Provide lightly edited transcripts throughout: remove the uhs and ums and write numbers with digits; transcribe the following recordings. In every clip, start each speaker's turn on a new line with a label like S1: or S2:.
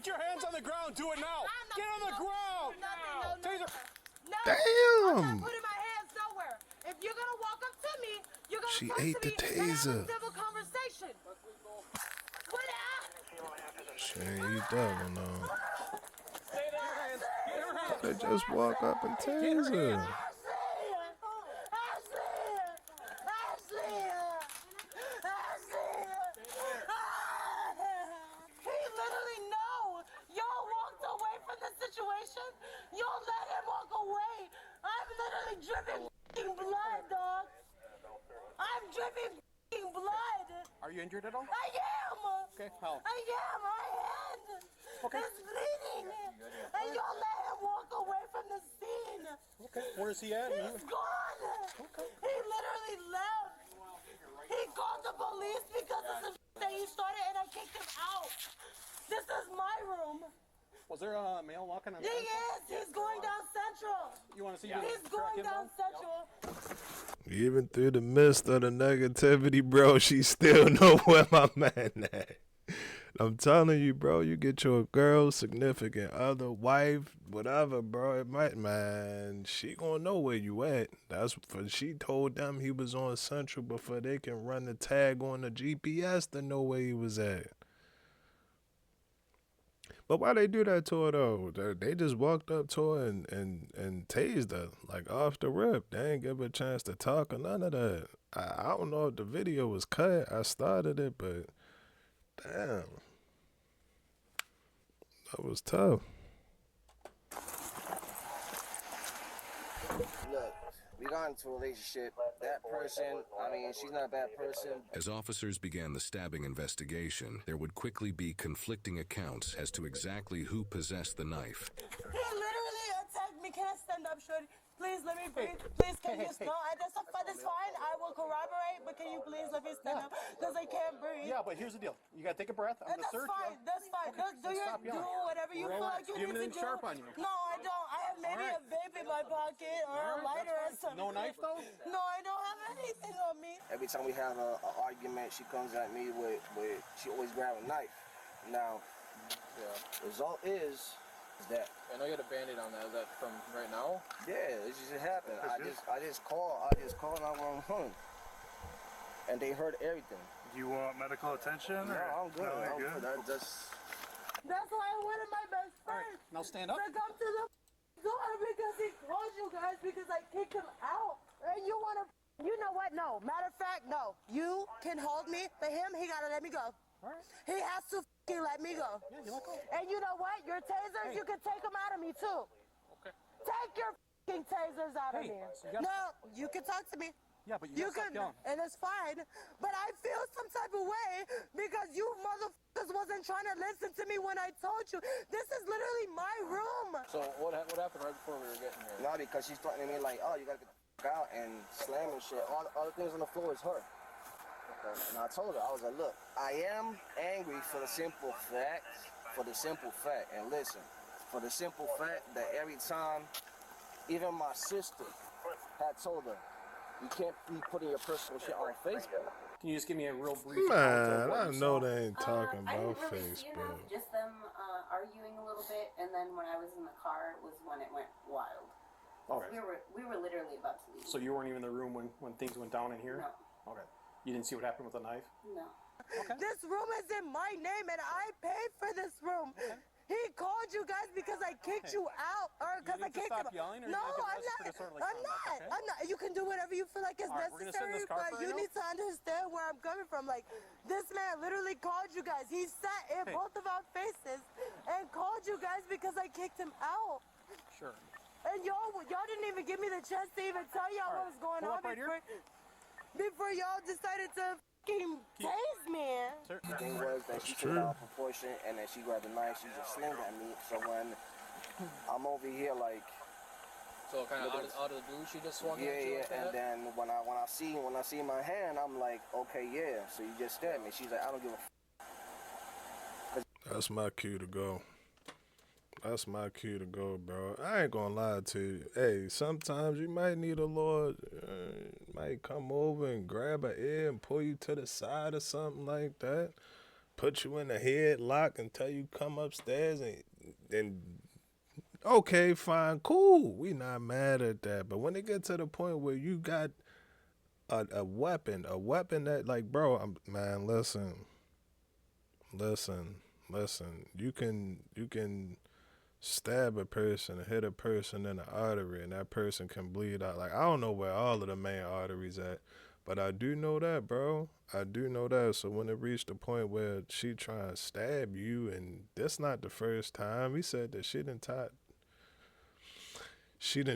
S1: Get your hands on the ground. Do it now. Get on the ground. Taser.
S2: No.
S3: Damn.
S2: I'm not putting my hands nowhere. If you're gonna walk up to me, you're gonna
S3: She
S2: talk
S3: ate
S2: to
S3: the
S2: me and have
S3: taser.
S2: a civil conversation. Put it out.
S3: She ain't eat that one though.
S1: Stay there. Get her hands.
S3: They just walk up and tase her.
S2: He literally know. Y'all walked away from the situation. Y'all let him walk away. I'm literally dripping blood, dog. I'm dripping blood.
S1: Are you injured at all?
S2: I am.
S1: Okay, how?
S2: I am. My hand
S1: Okay.
S2: is bleeding. And y'all let him walk away from the scene.
S1: Okay. Where is he at?
S2: He's gone.
S1: Okay.
S2: He literally left. He called the police because of some that he started and I kicked him out. This is my room.
S1: Was there a male walking on
S2: He is. He's going down Central.
S1: You want to see
S2: He's going down Central.
S3: Even through the midst of the negativity, bro, she still know where my man at. I'm telling you, bro, you get your girl, significant other, wife, whatever, bro, it might, man, she gonna know where you at. That's for she told them he was on Central before they can run the tag on the GPS to know where he was at. But why they do that to her though? They just walked up to her and tased her like off the rip. They ain't give her a chance to talk or none of that. I don't know if the video was cut. I started it, but damn, that was tough.
S4: Look, we got into a relationship. That person, I mean, she's not a bad person.
S5: As officers began the stabbing investigation, there would quickly be conflicting accounts as to exactly who possessed the knife.
S2: He literally attacked me. Can I stand up, shorty? Please let me breathe. Please, can you stop? That's fine. I will corroborate, but can you please let me stand up? Because I can't breathe.
S1: Yeah, but here's the deal. You gotta take a breath. I'm gonna
S2: That's
S1: search
S2: fine.
S1: you.
S2: That's fine.
S1: Okay, stop
S2: Do
S1: yelling.
S2: whatever you feel like you
S1: Do you have
S2: need to
S1: anything
S2: do.
S1: sharp on you?
S2: No, I don't. I have maybe a vape in my pocket or a lighter or something.
S1: No knife though?
S2: No, I don't have anything on me.
S4: Every time we have an argument, she comes at me with she always grab a knife. Now, the result is that.
S6: I know you had a Band-Aid on that. Is that from right now?
S4: Yeah, it just happened. I just called 911, and they heard everything.
S7: Do you want medical attention?
S4: No, I'm good.
S7: No,
S4: I'm
S7: you're
S4: good.
S7: good.
S2: That's why I wanted my best friend
S1: Now stand up.
S2: to come to the door because he called you guys because I kicked him out. And you want to, you know what? No. Matter of fact, no. You can hold me, but him, he got to let me go. He has to let me go.
S1: Yeah, you let go.
S2: And you know what? Your tasers, you can take them out of me too.
S6: Okay.
S2: Take your tasers out of me.
S1: so you gotta-
S2: No, you can talk to me.
S1: Yeah, but you gotta stop yelling.
S2: And it's fine. But I feel some type of way because you motherfuckers wasn't trying to listen to me when I told you. This is literally my room.
S6: So what happened right before we were getting here?
S4: Not because she's threatening me like, oh, you gotta get the out and slamming shit. All the things on the floor is her. Okay. And I told her, I was like, look, I am angry for the simple fact, and listen, for the simple fact that every time, even my sister had told her, you can't be putting your personal shit on Facebook.
S1: Can you just give me a real brief?
S3: Man, I know they ain't talking
S8: I
S3: about
S8: didn't really see enough,
S3: Facebook.
S8: just them arguing a little bit, and then when I was in the car was when it went wild.
S1: Okay.
S8: We were literally about to leave.
S1: So you weren't even in the room when things went down in here?
S8: No.
S1: Okay. You didn't see what happened with the knife?
S8: No.
S1: Okay.
S2: This room is in my name and I paid for this room.
S1: Okay.
S2: He called you guys because I kicked you out or because I
S1: need to
S2: kicked
S1: stop
S2: him.
S1: yelling, or
S2: No,
S1: you
S2: I'm
S1: can
S2: not.
S1: put a sort of like
S2: I'm
S1: on that,
S2: not.
S1: okay?
S2: I'm not. You can do whatever you feel like is
S1: All right, we're gonna sit in
S2: necessary,
S1: this car
S2: but
S1: for
S2: you
S1: right
S2: need to understand where I'm coming from. Like, this man literally called you guys. He sat in
S1: Hey.
S2: both of our faces and called you guys because I kicked him out.
S1: Sure.
S2: And y'all didn't even give me the chance to even tell y'all what was going
S1: Pull
S2: on
S1: up right here.
S2: before y'all decided to fucking tase me.
S1: Sir.
S4: The thing was that she took it out of proportion, and then she grabbed a knife, she just slammed at me. So when I'm over here like,
S6: So kind of out of the blue, she just swung at you like
S4: and
S6: that?
S4: then when I see my hand, I'm like, okay, yeah. So you just stabbed me. She's like, I don't give a.
S3: That's my cue to go. That's my cue to go, bro. I ain't gonna lie to you. Hey, sometimes you might need a Lord, might come over and grab an ear and pull you to the side or something like that. put you in a headlock and tell you come upstairs and okay, fine, cool. We not mad at that. But when it get to the point where you got a weapon that like, bro, man, listen. You can stab a person, hit a person in the artery, and that person can bleed out. Like, I don't know where all of the main arteries at, but I do know that, bro. I do know that. So when it reached the point where she trying to stab you, and that's not the first time. He said that she didn't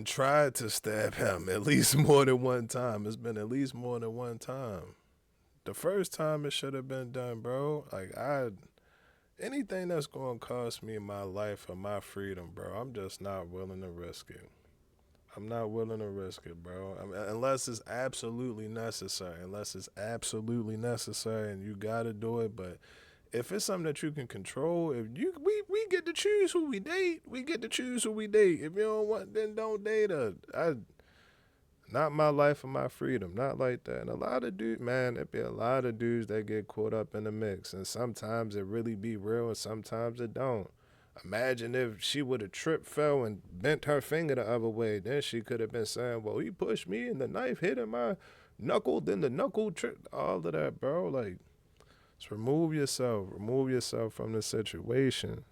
S3: try to stab him at least more than one time. It's been at least more than one time. The first time it should have been done, bro. Like, anything that's going to cost me my life or my freedom, bro, I'm just not willing to risk it. I'm not willing to risk it, bro. I mean, unless it's absolutely necessary. And you got to do it. But if it's something that you can control, we get to choose who we date. If you don't want, then don't date her. Not my life or my freedom. Not like that. And a lot of dudes, man, there be a lot of dudes that get caught up in the mix. And sometimes it really be real and sometimes it don't. Imagine if she would have tripped, fell, and bent her finger the other way. Then she could have been saying, well, he pushed me and the knife hit in my knuckle. Then the knuckle tripped. All of that, bro. Like, just remove yourself. Remove yourself from the situation.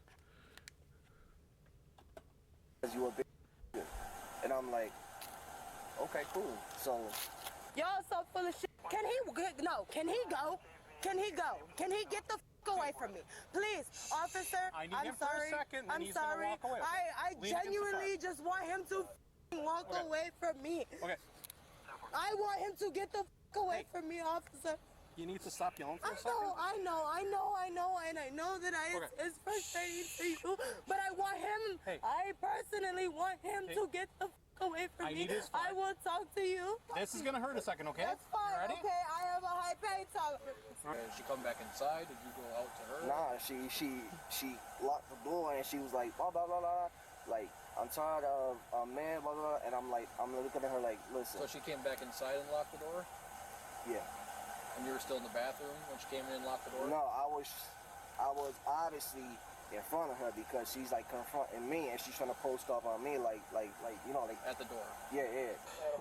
S4: You a bitch. And I'm like, okay, cool. So
S2: Y'all so full of shit. Can he no? Can he go? Can he go? Can he get the fuck away from me? Please, officer.
S1: I need
S2: I'm
S1: him for a
S2: sorry.
S1: second, then
S2: I'm
S1: he's gonna
S2: sorry.
S1: walk away, okay?
S2: I
S1: Lean against the
S2: genuinely just want him to walk
S1: Okay.
S2: away from me.
S1: Okay.
S2: I want him to get the fuck away from me, officer.
S1: You need to stop yelling for a second.
S2: I know, and I know that it's frustrating to you, but I want him.
S1: Hey.
S2: I personally want him to get the fuck away from
S1: I
S2: me.
S1: need his phone.
S2: I will talk to you.
S1: This is gonna hurt a second, okay?
S2: That's fine.
S1: You ready?
S2: Okay, I have a high pain tolerance.
S6: Did she come back inside? Did you go out to her?
S4: nah, she locked the door and she was like, blah blah blah blah. Like, I'm tired of a man, blah blah. And I'm looking at her like, listen.
S6: So she came back inside and locked the door?
S4: Yeah.
S6: And you were still in the bathroom when she came in and locked the door?
S4: No, I was obviously in front of her because she's like confronting me and she's trying to post up on me like you know, like
S6: At the door.
S4: yeah.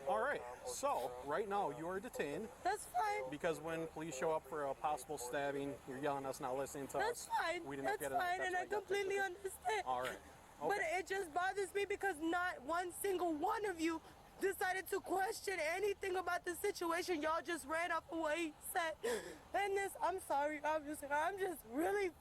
S1: All right. So right now you are detained
S2: That's fine.
S1: because when police show up for a possible stabbing, you're yelling at us, not listening to
S2: That's
S1: us.
S2: fine.
S1: We did not
S2: That's
S1: get a
S2: fine,
S1: text
S2: and I
S1: like that.
S2: completely understand.
S1: All right.
S2: But
S1: Okay.
S2: it just bothers me because not one single one of you decided to question anything about the situation. Y'all just ran off of what he said. And I'm sorry. I'm just really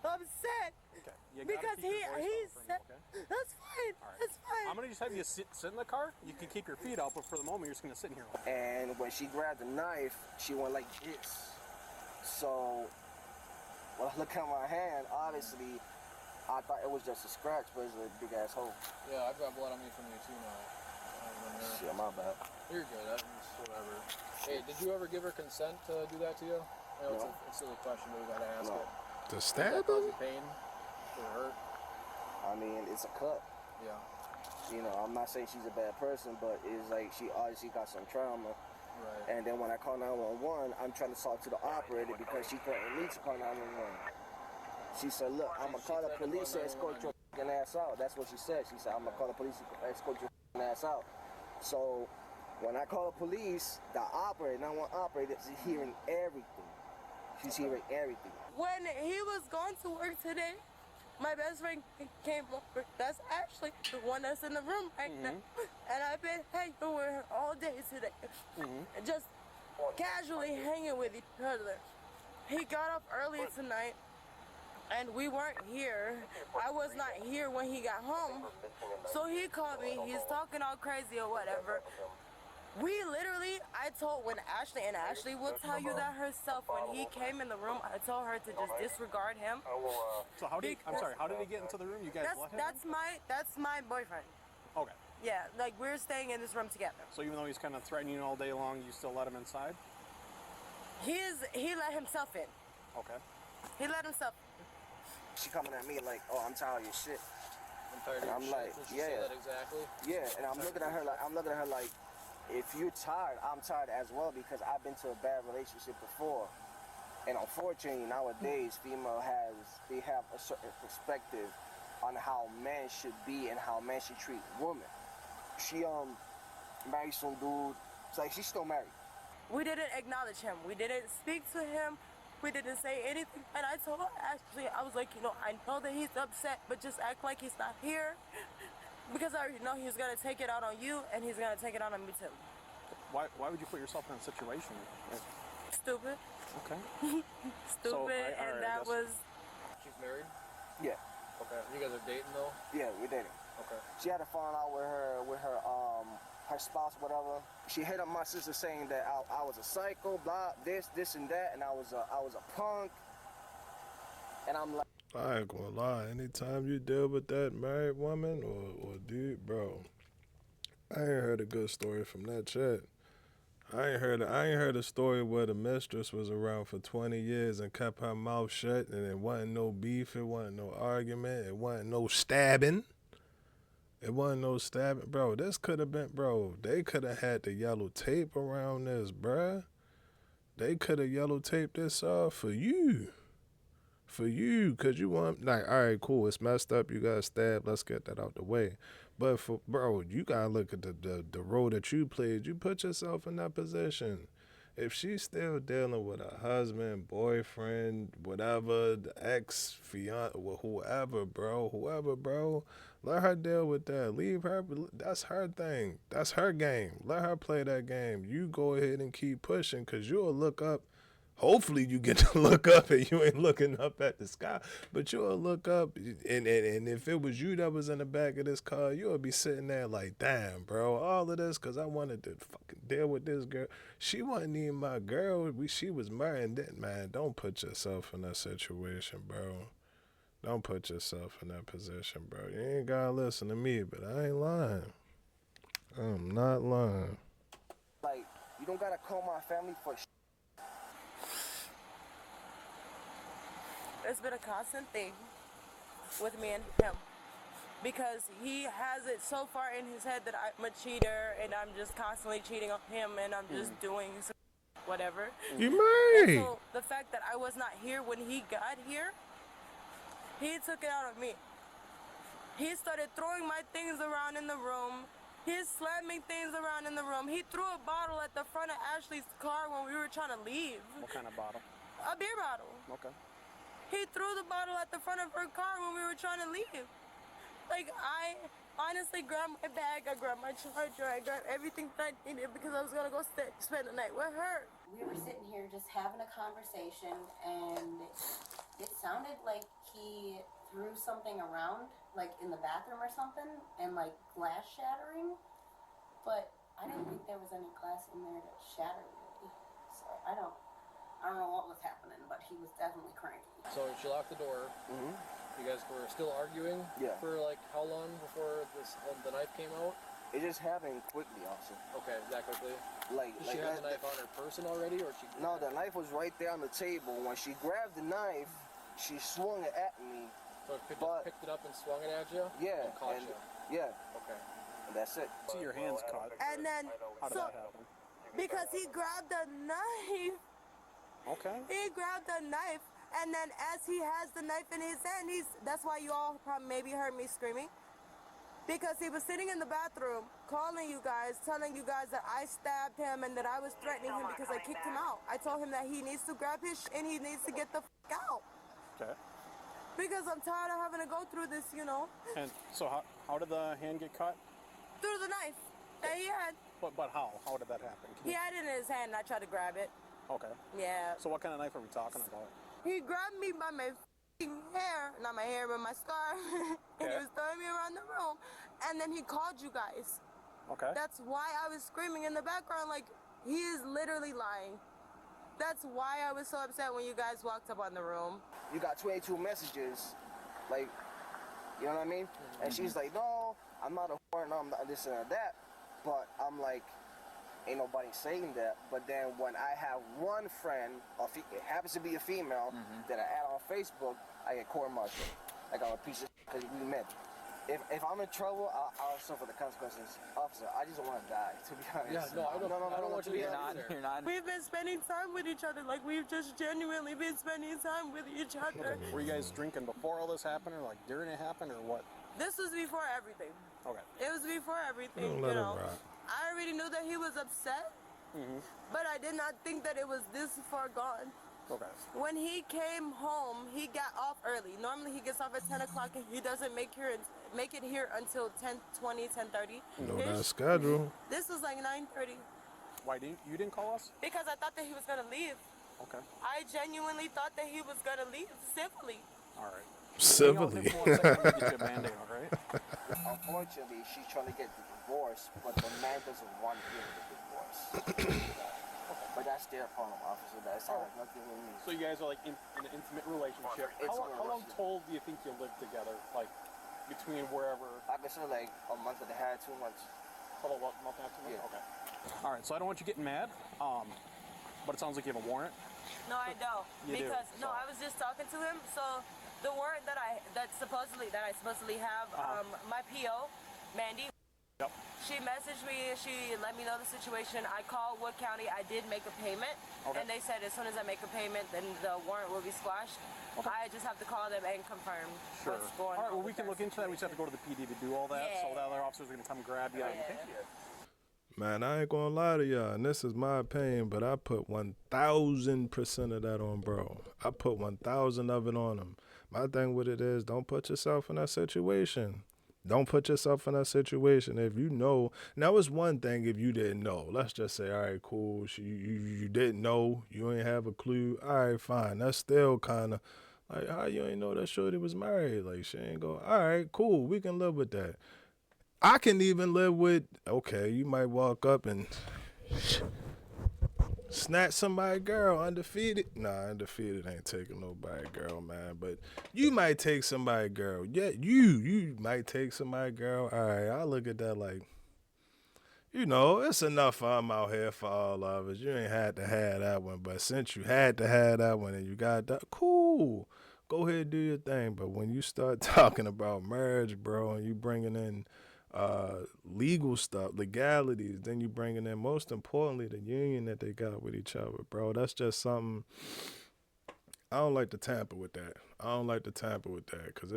S2: upset.
S1: Okay. You gotta
S2: Because
S1: keep your voice
S2: he
S1: down for
S2: said,
S1: me, okay?
S2: that's fine.
S1: All right.
S2: That's fine.
S1: I'm gonna just have you sit in the car. You can keep your feet out, but for the moment, you're just gonna sit in here.
S4: And when she grabbed the knife, she went like this. So when I look at my hand, obviously I thought it was just a scratch, but it's a big ass hole.
S6: Yeah, I've got blood on me from you too now. I remember.
S4: Shit, my bad.
S6: You're good. That's whatever. Hey, did you ever give her consent to do that to you? I know
S4: No.
S6: it's a silly question, but we gotta ask
S4: No.
S6: it.
S3: To
S6: Does
S3: stab
S6: that cause
S3: him?
S6: you pain? Or hurt?
S4: I mean, it's a cut.
S6: Yeah.
S4: You know, I'm not saying she's a bad person, but it's like she obviously got some trauma.
S6: Right.
S4: And then when I call 911, I'm trying to talk to the operator because she threatened me to call 911. She said, look, I'm going to call the police and escort your f***ing ass out. That's what she said. She said, I'm going to call the police and escort your f***ing ass out. So when I call the police, the operator, 911 operator, is hearing everything. She's hearing everything.
S2: When he was going to work today, my best friend came over. That's actually the one that's in the room right now. And I've been hanging with her all day today. Just casually hanging with each other. He got up early tonight, and we weren't here. I was not here when he got home. So he called me. He's talking all crazy or whatever. We literally, when Ashley will tell you that herself, when he came in the room, I told her to just disregard him.
S1: So how did he get into the room? You guys let him?
S2: That's my boyfriend.
S1: Okay.
S2: Yeah, like we're staying in this room together.
S1: So even though he's kind of threatening you all day long, you still let him inside?
S2: He let himself in.
S1: Okay.
S2: He let himself.
S4: She coming at me like, oh, I'm tired of your shit.
S6: I'm tired of
S4: I'm
S6: your
S4: like,
S6: shit. Did she
S4: yeah.
S6: say that exactly?
S4: Yeah, and I'm looking at her like, if you're tired, I'm tired as well because I've been to a bad relationship before. And unfortunately, nowadays, they have a certain perspective on how men should be and how men should treat women. She married some dude. It's like she's still married.
S2: We didn't acknowledge him. We didn't speak to him. We didn't say anything. And I told her, actually, I was like, you know, I know that he's upset, but just act like he's not here. Because I already know he's going to take it out on you, and he's going to take it out on me, too.
S9: Why would you put yourself in a situation?
S2: Stupid.
S9: Okay.
S2: Stupid, and that was...
S6: She's married?
S4: Yeah.
S6: Okay. You guys are dating, though?
S4: Yeah, we're dating.
S6: Okay.
S4: She had to fall out with her spouse, whatever. She hit up my sister saying that I was a psycho, blah, this and that, and I was a punk. And I'm like,
S3: I ain't gonna lie. Anytime you deal with that married woman or dude, bro, I ain't heard a good story from that chick. I ain't heard a story where the mistress was around for 20 years and kept her mouth shut, and it wasn't no beef, it wasn't no argument, it wasn't no stabbing. It wasn't no stabbing. Bro, this could have been, bro, they could have had the yellow tape around this, bruh. They could have yellow taped this off for you. For you, because you want, like, all right, cool, it's messed up, you got stabbed, let's get that out the way. But, for bro, you got to look at the role that you played. You put yourself in that position. If she's still dealing with a husband, boyfriend, whatever, the ex, fiance, whoever, bro, let her deal with that. Leave her. That's her thing. That's her game. Let her play that game. You go ahead and keep pushing, because you'll look up. Hopefully you get to look up and you ain't looking up at the sky. But you'll look up, and if it was you that was in the back of this car, you'll be sitting there like, damn, bro, all of this because I wanted to fucking deal with this girl. She wasn't even my girl. She was married. Man, don't put yourself in that situation, bro. Don't put yourself in that position, bro. You ain't got to listen to me, but I ain't lying. I'm not lying.
S4: like, you don't got to call my family for
S2: It's been a constant thing with me and him, because he has it so far in his head that I'm a cheater and I'm just constantly cheating on him and I'm just doing whatever.
S3: You married.
S2: So the fact that I was not here when he got here, he took it out on me. He started throwing my things around in the room. He's slamming things around in the room. He threw a bottle at the front of Ashley's car when we were trying to leave.
S9: What kind of bottle?
S2: A beer bottle.
S9: Okay.
S2: He threw the bottle at the front of her car when we were trying to leave. Like, I honestly grabbed my bag, I grabbed my charger, I grabbed everything that I needed because I was gonna go spend the night with her.
S8: We were sitting here just having a conversation, and it sounded like he threw something around, like in the bathroom or something, and like glass shattering. But I didn't think there was any glass in there to shatter, really. So I don't know what was happening, but he was definitely cranky.
S6: So she locked the door.
S4: Mm-hmm.
S6: You guys were still arguing for like how long before the knife came out?
S4: It just happened quickly, also.
S6: Okay, that quickly. Did she have the knife on her person already, or she?
S4: No, the knife was right there on the table. When she grabbed the knife, she swung it at me.
S6: So it picked it up and swung it at you?
S4: Yeah.
S6: And caught you?
S4: Yeah.
S6: Okay.
S4: And that's it.
S9: See your hands caught.
S2: And then,
S9: How did that happen?
S2: because he grabbed the knife.
S9: Okay.
S2: He grabbed the knife, and then as he has the knife in his hand, that's why you all probably maybe heard me screaming. Because he was sitting in the bathroom, calling you guys, telling you guys that I stabbed him and that I was threatening him because I kicked him out. I told him that he needs to grab his and he needs to get the out.
S9: Okay.
S2: Because I'm tired of having to go through this, you know.
S9: And so how did the hand get cut?
S2: Through the knife that he had.
S9: But how? How did that happen?
S2: He had it in his hand and I tried to grab it.
S9: Okay.
S2: Yeah.
S9: So what kind of knife are we talking about?
S2: He grabbed me by my hair, not my hair, but my scarf, and he was throwing me around the room, and then he called you guys.
S9: Okay.
S2: That's why I was screaming in the background, like, he is literally lying. That's why I was so upset when you guys walked up on the room.
S4: You got 22 messages, like, you know what I mean? And she's like, no, I'm not a whore, no, I'm not this and that. But I'm like, ain't nobody saying that. But then when I have one friend, it happens to be a female, that I add on Facebook, I get court-martialed. Like I'm a piece of shit because we met. if I'm in trouble, I'll suffer the consequences. Officer, I just want to die, to be honest.
S6: Yeah, no, I don't want you to be
S9: You're not.
S2: We've been spending time with each other. Like, we've just genuinely been spending time with each other.
S9: Were you guys drinking before all this happened, or like during it happened, or what?
S2: This was before everything.
S9: Okay.
S2: It was before everything,
S3: Don't let
S2: you
S3: it
S2: know.
S3: rock.
S2: I already knew that he was upset, but I did not think that it was this far gone.
S9: Okay.
S2: When he came home, he got off early. Normally he gets off at 10 o'clock and he doesn't make it here until 10:20, 10:30.
S3: Know that schedule.
S2: This was like 9:30
S9: Why didn't you call us?
S2: because I thought that he was gonna leave.
S9: Okay.
S2: I genuinely thought that he was gonna leave civilly.
S9: All right.
S3: Civilly.
S9: Hang on, take 1 second, let me get you a Band-Aid, all right?
S4: Unfortunately, she's trying to get the divorce, but the man doesn't want to give her the divorce. But that's their problem, officer. That's nothing with me.
S9: So you guys are like in an intimate relationship.
S4: It's
S9: How
S4: a
S9: long
S4: relationship.
S9: total do you think you lived together? Like between wherever?
S4: I could say like a month and a half, 2 months.
S9: Total what, month and a half, 2 months?
S4: Yeah.
S9: Okay. All right. So I don't want you getting mad. But it sounds like you have a warrant.
S2: No, I don't.
S9: You do?
S2: Because no, I was just talking to him. So the warrant that I supposedly have, my PO, Mandy.
S9: Yep.
S2: She messaged me. She let me know the situation. I called Wood County. I did make a payment, and they said as soon as I make a payment, then the warrant will be squashed. I just have to call them and confirm what's going on.
S9: All right. Well, we
S2: with
S9: can
S2: their
S9: look into that. We just have to go to the PD to do all that. So the other officers are gonna come grab you.
S3: Man, I ain't gonna lie to y'all, and this is my opinion, but I put 1,000% of that on bro. I put 1,000 of it on him. My thing with it is, don't put yourself in that situation. Don't put yourself in that situation. If you know, now it's one thing if you didn't know. Let's just say, all right, cool. You didn't know. You ain't have a clue. All right, fine. That's still kind of like, how you ain't know that shorty was married? Like, she ain't go, all right, cool. We can live with that. I can even live with, okay, you might walk up and snatch somebody girl, undefeated. Nah, undefeated ain't taking nobody girl, man. But you might take somebody girl. Yeah, you might take somebody girl. All right, I look at that like, you know, it's enough for I'm out here for all of us. You ain't had to have that one. But since you had to have that one and you got that, cool. Go ahead and do your thing. But when you start talking about marriage, bro, and you bringing in legal stuff, legalities, then you bringing in, most importantly, the union that they got with each other, bro. That's just something I don't like to tamper with that. I don't like to tamper with that because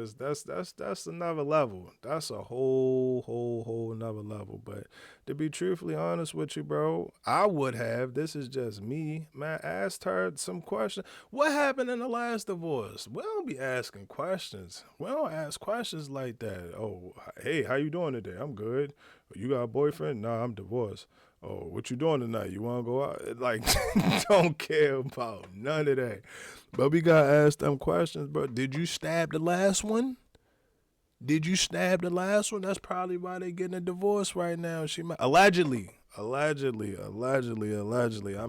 S3: that's another level. That's a whole another level. But to be truthfully honest with you, bro, I would have. This is just me, man. Asked her some questions. What happened in the last divorce? We don't be asking questions. We don't ask questions like that. Oh, hey, how you doing today? I'm good. You got a boyfriend? Nah, I'm divorced. Oh, what you doing tonight? You want to go out? Like, don't care about none of that. But we got to ask them questions, bro. Did you stab the last one? Did you stab the last one? That's probably why they getting a divorce right now. She might, allegedly. I'm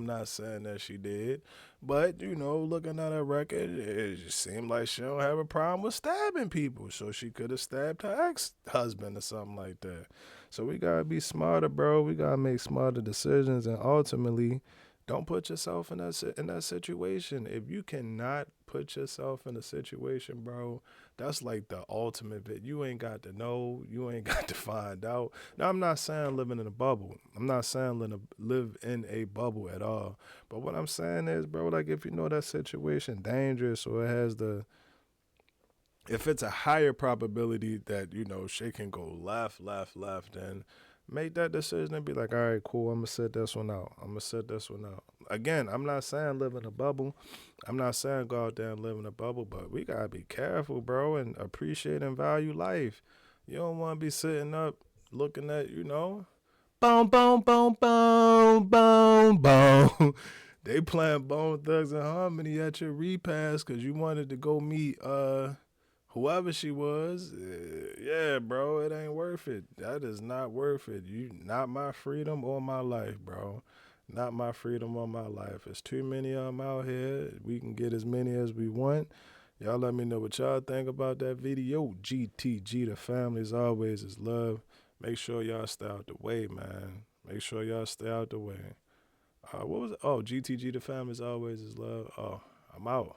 S3: not saying that she did. But, you know, looking at her record, it just seemed like she don't have a problem with stabbing people. So she could have stabbed her ex-husband or something like that. So we got to be smarter, bro. We got to make smarter decisions. And ultimately, don't put yourself in that situation. If you cannot put yourself in a situation, bro, that's like the ultimate bit. You ain't got to know. You ain't got to find out. Now, I'm not saying living in a bubble. I'm not saying live in a bubble at all. But what I'm saying is, bro, like if you know that situation dangerous or it has if it's a higher probability that, you know, shit can go left, then make that decision and be like, all right, cool, I'm going to sit this one out. Again, I'm not saying live in a bubble. I'm not saying go out there and live in a bubble, but we got to be careful, bro, and appreciate and value life. You don't want to be sitting up looking at, you know, boom, boom, boom, boom, boom, boom. They playing Bone Thugs and Harmony at your repast because you wanted to go meet, whoever she was, yeah, bro, it ain't worth it. That is not worth it. You not my freedom or my life, bro. Not my freedom or my life. It's too many of them out here. We can get as many as we want. Y'all let me know what y'all think about that video. GTG, the family as always is love. Make sure y'all stay out the way, man. Make sure y'all stay out the way. What was it? Oh, GTG, the family as always is love. Oh, I'm out.